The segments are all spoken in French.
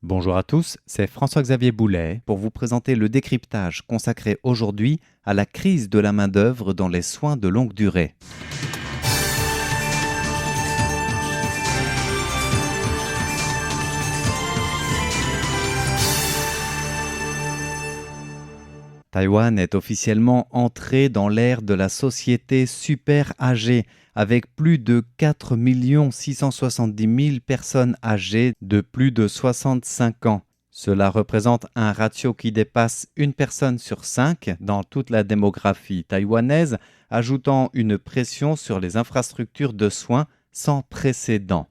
Bonjour à tous, c'est François-Xavier Boulet pour vous présenter le décryptage consacré aujourd'hui à la crise de la main-d'œuvre dans les soins de longue durée. Taïwan est officiellement entré dans l'ère de la société super âgée, avec plus de 4 670 000 personnes âgées de plus de 65 ans. Cela représente un ratio qui dépasse une personne sur 5 dans toute la démographie taïwanaise, ajoutant une pression sur les infrastructures de soins sans précédent.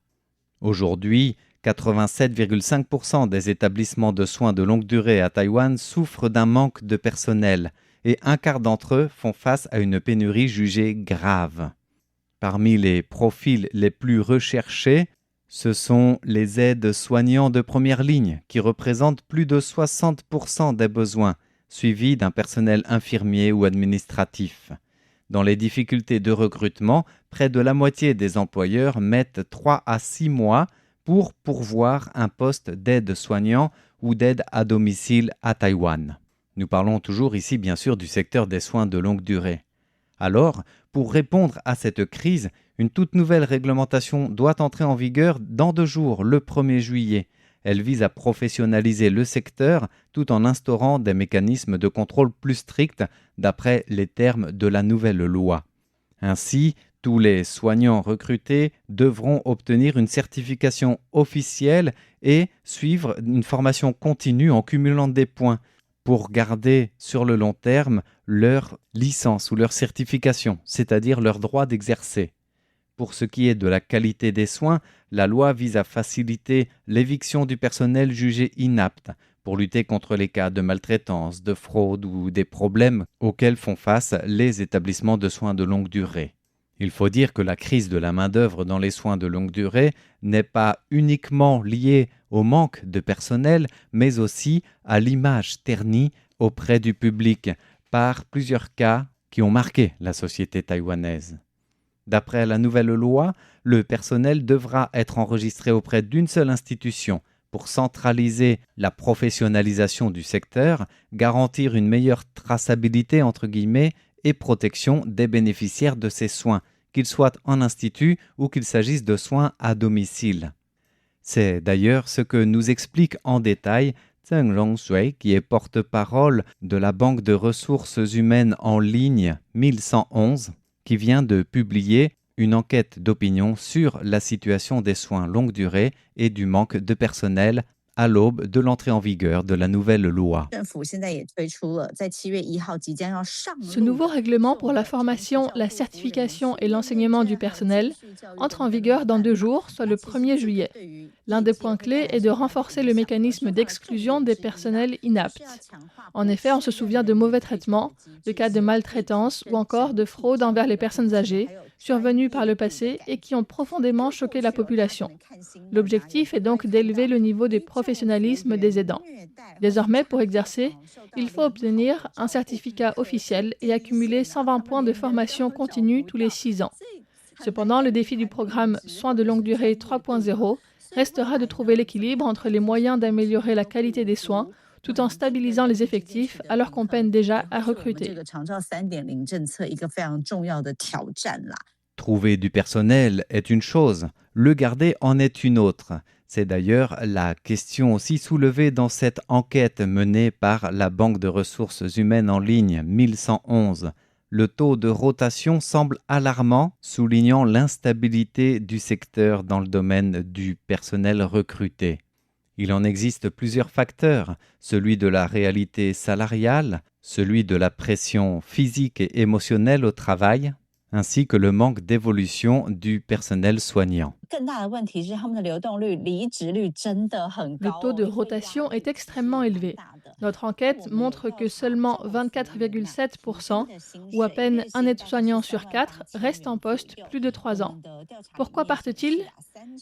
Aujourd'hui, 87,5% des établissements de soins de longue durée à Taïwan souffrent d'un manque de personnel et un quart d'entre eux font face à une pénurie jugée grave. Parmi les profils les plus recherchés, ce sont les aides-soignants de première ligne qui représentent plus de 60% des besoins, suivis d'un personnel infirmier ou administratif. Dans les difficultés de recrutement, près de la moitié des employeurs mettent 3 à 6 mois pour pourvoir un poste d'aide-soignant ou d'aide à domicile à Taïwan. Nous parlons toujours ici bien sûr du secteur des soins de longue durée. Alors, pour répondre à cette crise, une toute nouvelle réglementation doit entrer en vigueur dans 2 jours, le 1er juillet. Elle vise à professionnaliser le secteur tout en instaurant des mécanismes de contrôle plus stricts d'après les termes de la nouvelle loi. Ainsi, tous les soignants recrutés devront obtenir une certification officielle et suivre une formation continue en cumulant des points pour garder sur le long terme leur licence ou leur certification, c'est-à-dire leur droit d'exercer. Pour ce qui est de la qualité des soins, la loi vise à faciliter l'éviction du personnel jugé inapte pour lutter contre les cas de maltraitance, de fraude ou des problèmes auxquels font face les établissements de soins de longue durée. Il faut dire que la crise de la main-d'œuvre dans les soins de longue durée n'est pas uniquement liée au manque de personnel, mais aussi à l'image ternie auprès du public par plusieurs cas qui ont marqué la société taïwanaise. D'après la nouvelle loi, le personnel devra être enregistré auprès d'une seule institution pour centraliser la professionnalisation du secteur, garantir une meilleure traçabilité entre guillemets et protection des bénéficiaires de ces soins, qu'ils soient en institut ou qu'il s'agisse de soins à domicile. C'est d'ailleurs ce que nous explique en détail Zheng Rongshui, qui est porte-parole de la Banque de ressources humaines en ligne 1111, qui vient de publier une enquête d'opinion sur la situation des soins longue durée et du manque de personnel à l'aube de l'entrée en vigueur de la nouvelle loi. Ce nouveau règlement pour la formation, la certification et l'enseignement du personnel entre en vigueur dans 2 jours, soit le 1er juillet. L'un des points clés est de renforcer le mécanisme d'exclusion des personnels inaptes. En effet, on se souvient de mauvais traitements, de cas de maltraitance ou encore de fraude envers les personnes âgées, survenus par le passé et qui ont profondément choqué la population. L'objectif est donc d'élever le niveau de professionnalisme des aidants. Désormais, pour exercer, il faut obtenir un certificat officiel et accumuler 120 points de formation continue tous les 6 ans. Cependant, le défi du programme Soins de longue durée 3.0 restera de trouver l'équilibre entre les moyens d'améliorer la qualité des soins tout en stabilisant les effectifs alors qu'on peine déjà à recruter. Trouver du personnel est une chose, le garder en est une autre. C'est d'ailleurs la question aussi soulevée dans cette enquête menée par la Banque de ressources humaines en ligne 1111. Le taux de rotation semble alarmant, soulignant l'instabilité du secteur dans le domaine du personnel recruté. Il en existe plusieurs facteurs, celui de la réalité salariale, celui de la pression physique et émotionnelle au travail, ainsi que le manque d'évolution du personnel soignant. Le taux de rotation est extrêmement élevé. Notre enquête montre que seulement 24,7% ou à peine un aide-soignant sur 4 reste en poste plus de 3 ans. Pourquoi partent-ils ?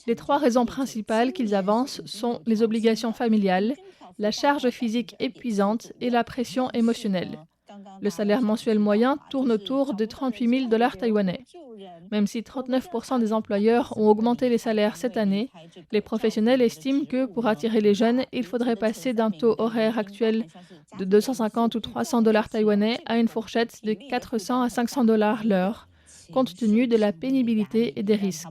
Les 3 raisons principales qu'ils avancent sont les obligations familiales, la charge physique épuisante et la pression émotionnelle. Le salaire mensuel moyen tourne autour de 38 000 dollars taïwanais. Même si 39% des employeurs ont augmenté les salaires cette année, les professionnels estiment que pour attirer les jeunes, il faudrait passer d'un taux horaire actuel de 250 ou 300 dollars taïwanais à une fourchette de 400 à 500 dollars l'heure, compte tenu de la pénibilité et des risques.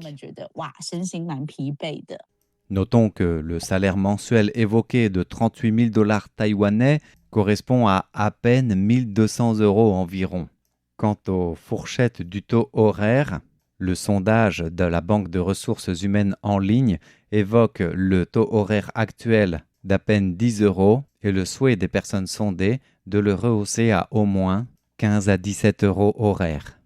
Notons que le salaire mensuel évoqué de 38 000 dollars taïwanais correspond à peine 1 200 € environ. Quant aux fourchettes du taux horaire, le sondage de la Banque de ressources humaines en ligne évoque le taux horaire actuel d'à peine 10 € et le souhait des personnes sondées de le rehausser à au moins 15 à 17 € horaires.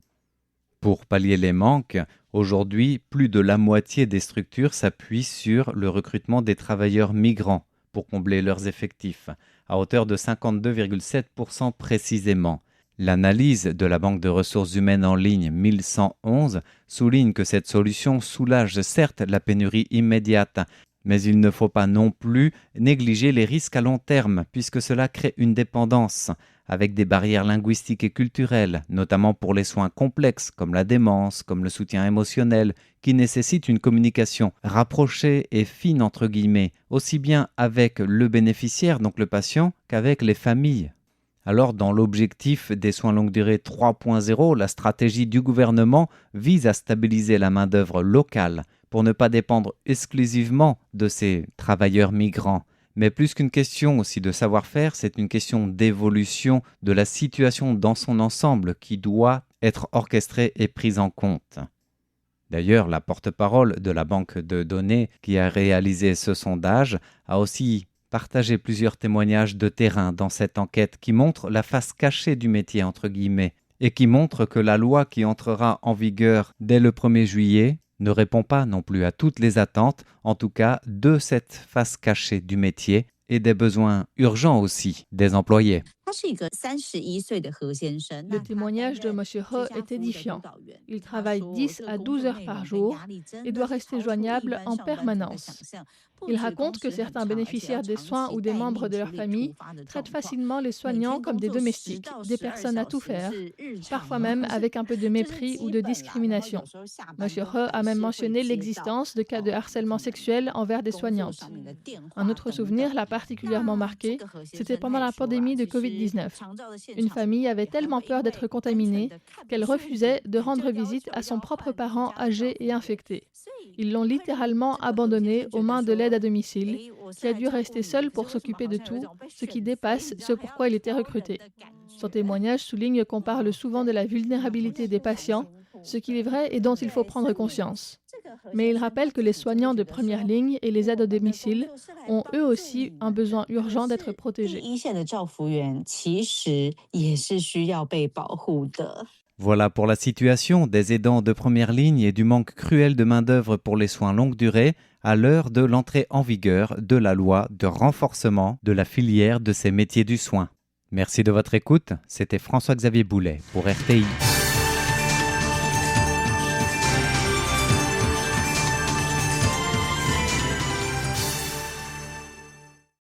Pour pallier les manques, aujourd'hui, plus de la moitié des structures s'appuient sur le recrutement des travailleurs migrants pour combler leurs effectifs, à hauteur de 52,7% précisément. L'analyse de la Banque de ressources humaines en ligne 1111 souligne que cette solution soulage certes la pénurie immédiate, mais il ne faut pas non plus négliger les risques à long terme, puisque cela crée une dépendance, avec des barrières linguistiques et culturelles, notamment pour les soins complexes comme la démence, comme le soutien émotionnel, qui nécessitent une communication rapprochée et fine entre guillemets, aussi bien avec le bénéficiaire, donc le patient, qu'avec les familles. Alors, dans l'objectif des soins longue durée 3.0, la stratégie du gouvernement vise à stabiliser la main-d'œuvre locale pour ne pas dépendre exclusivement de ces travailleurs migrants. Mais plus qu'une question aussi de savoir-faire, c'est une question d'évolution de la situation dans son ensemble qui doit être orchestrée et prise en compte. D'ailleurs, la porte-parole de la banque de données qui a réalisé ce sondage a aussi partagé plusieurs témoignages de terrain dans cette enquête qui montrent la face cachée du métier, entre guillemets, et qui montrent que la loi qui entrera en vigueur dès le 1er juillet ne répond pas non plus à toutes les attentes, en tout cas de cette face cachée du métier et des besoins urgents aussi des employés. Le témoignage de M. He est édifiant. Il travaille 10 à 12 heures par jour et doit rester joignable en permanence. Il raconte que certains bénéficiaires des soins ou des membres de leur famille traitent facilement les soignants comme des domestiques, des personnes à tout faire, parfois même avec un peu de mépris ou de discrimination. M. He a même mentionné l'existence de cas de harcèlement sexuel envers des soignantes. Un autre souvenir l'a particulièrement marqué, c'était pendant la pandémie de COVID-19. Une famille avait tellement peur d'être contaminée qu'elle refusait de rendre visite à son propre parent âgé et infecté. Ils l'ont littéralement abandonné aux mains de l'aide à domicile, qui a dû rester seul pour s'occuper de tout, ce qui dépasse ce pourquoi il était recruté. Son témoignage souligne qu'on parle souvent de la vulnérabilité des patients, ce qui est vrai et dont il faut prendre conscience. Mais il rappelle que les soignants de première ligne et les aides au domicile ont eux aussi un besoin urgent d'être protégés. Voilà pour la situation des aidants de première ligne et du manque cruel de main-d'œuvre pour les soins longue durée à l'heure de l'entrée en vigueur de la loi de renforcement de la filière de ces métiers du soin. Merci de votre écoute, c'était François-Xavier Boulet pour RTI.